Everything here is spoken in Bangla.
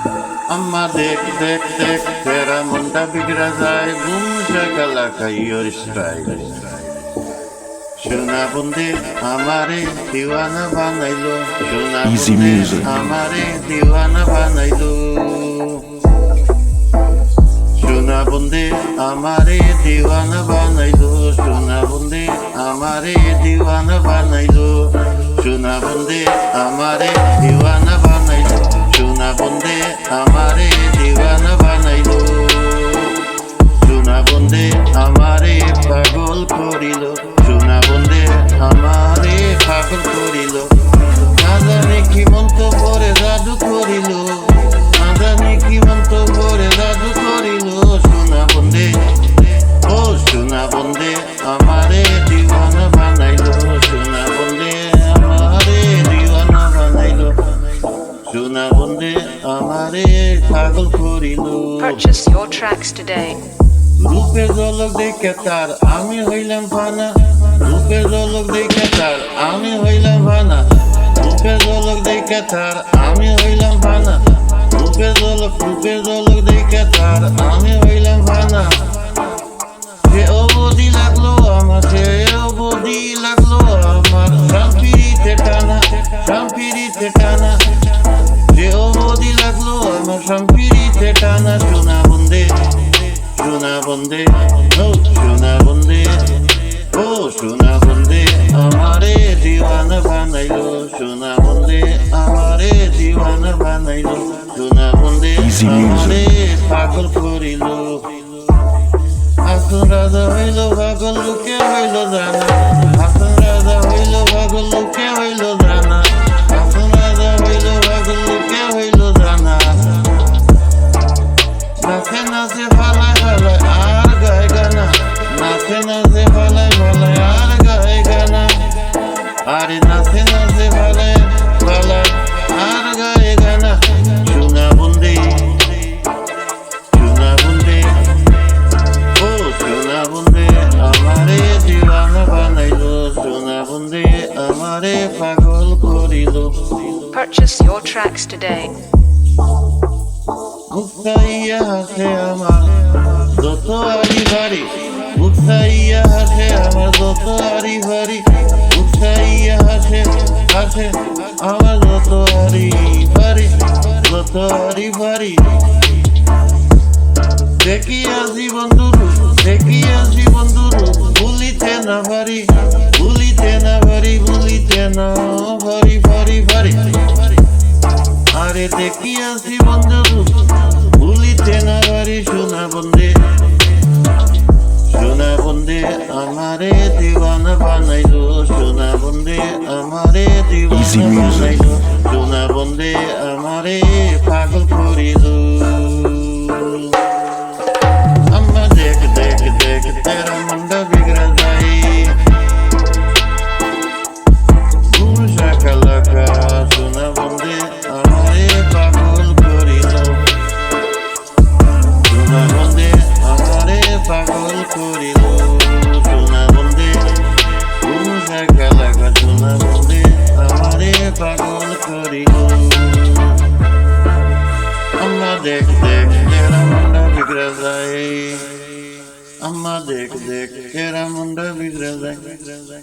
अम्मा देख देख देख तेरा मुंडा बिगड़ा जाए गुम शकला का योर स्टाइल সোনা বন্দে আমারে দিওয়ানা বানাইলো সোনা Easy বন্দে music. আমারে দিওয়ানা বানাইলো সোনা বন্দে আমারে দিওয়ানা বানাইলো সোনা বন্দে আমারে দিওয়ানা বানাইলো সোনা বন্দে আমারে দিওয়ানা বানাইলো সোনা বন্দে আমারে দিওয়ানা বানাইলো সোনা বন্দে আমারে পাগল করিল সোনা বন্দে আমারে পাগল করিল না জানি কি মন্ত্র পরে জাদু করিল না জানি কি মন্ত্র পরে জাদু করিল সোনা বন্দে ও সোনা বন্দে আমারে দিওয়ানা বানাইল সোনা বন্দে আমারে দিওয়ানা বানাইল সোনা বন্দে আমারে পাগল করিল Purchase your tracks today. রূপের ঝলক দেখে তার আমি হইলাম ফানা রূপের ঝলক দেখে তার আমি হইলাম ফানা রূপের ঝলক দেখে তার আমি হইলাম ফানা রূপের ঝলক দেখে তার আমি হইলাম ফানা সে অবধি লাগলো আমার সে অবধি লাগলো আমার শাম্পিরিতে টানা শাম্পিরিতে টানা সে অবধি লাগলো আমার শাম্পিরিতে টানা সোনা বন্দে সোনা বন্দে ও সোনা বন্দে ও সোনা বন্দে আমারে দিওয়ানা বানাইলো সোনা বন্দে আমারে দিওয়ানা বানাইলো সোনা বন্দে Easy music. আমারে পাগল করিল আসন রাজা হইল পাগল লোকে হইল জানা আসন রাজা হইল পাগল লোকে হইল জানা আসন রাজা হইল পাগল লোকে হইল জানা নাচে নাচে ফালায় ফালায় আর গায় গানা নাচে নাচে ফালায় ফালায় আর গায় গানা আরে নাচে নাচে ফালায় ফালায় আর গায় গানা সোনা বন্দে ও সোনা বন্দে আমারে দিওয়ানা বানাইলো সোনা বন্দে আমারে পাগল করিল Purchase your tracks today. মুক্তাইয়া হাসে আমার যত আরি ভারি মুক্তাইয়া হাসে আমার যত আরি ভারি মুক্তাইয়া হাসে হাসে আমার যত আরি ভারি যত আরি ভারি দেখি আসি বন্ধুরু দেখি আসি বন্ধুরু ভুলিতে না ভারি ভুলিতে না ভারি ভুলিতে না ভারি ভারি ভারি আরে দেখি আসি বন্ধুরু ভুলিতে না ভারি সোনা বন্দে আমারে দিওয়ানা বানাইলো সোনা বন্দে আমারে Easy দিওয়ানা music. বানাইলো সোনা বন্দে আমারে পাগল করিল अम्मा देख देख देख तेरा मुंडा बिगड़ जाए भूल शकला का सोना बंदे हमारे पागल करिलो सोना बंदे हमारे पागल करिलो सोना बंदे भूल शकला का सोना बंदे हमारे पागल करिलो अम्मा देख देख तेरा मुंडा बिगड़ जाए अम्मा देख देख तेरा मुंडा बिगड़ जाए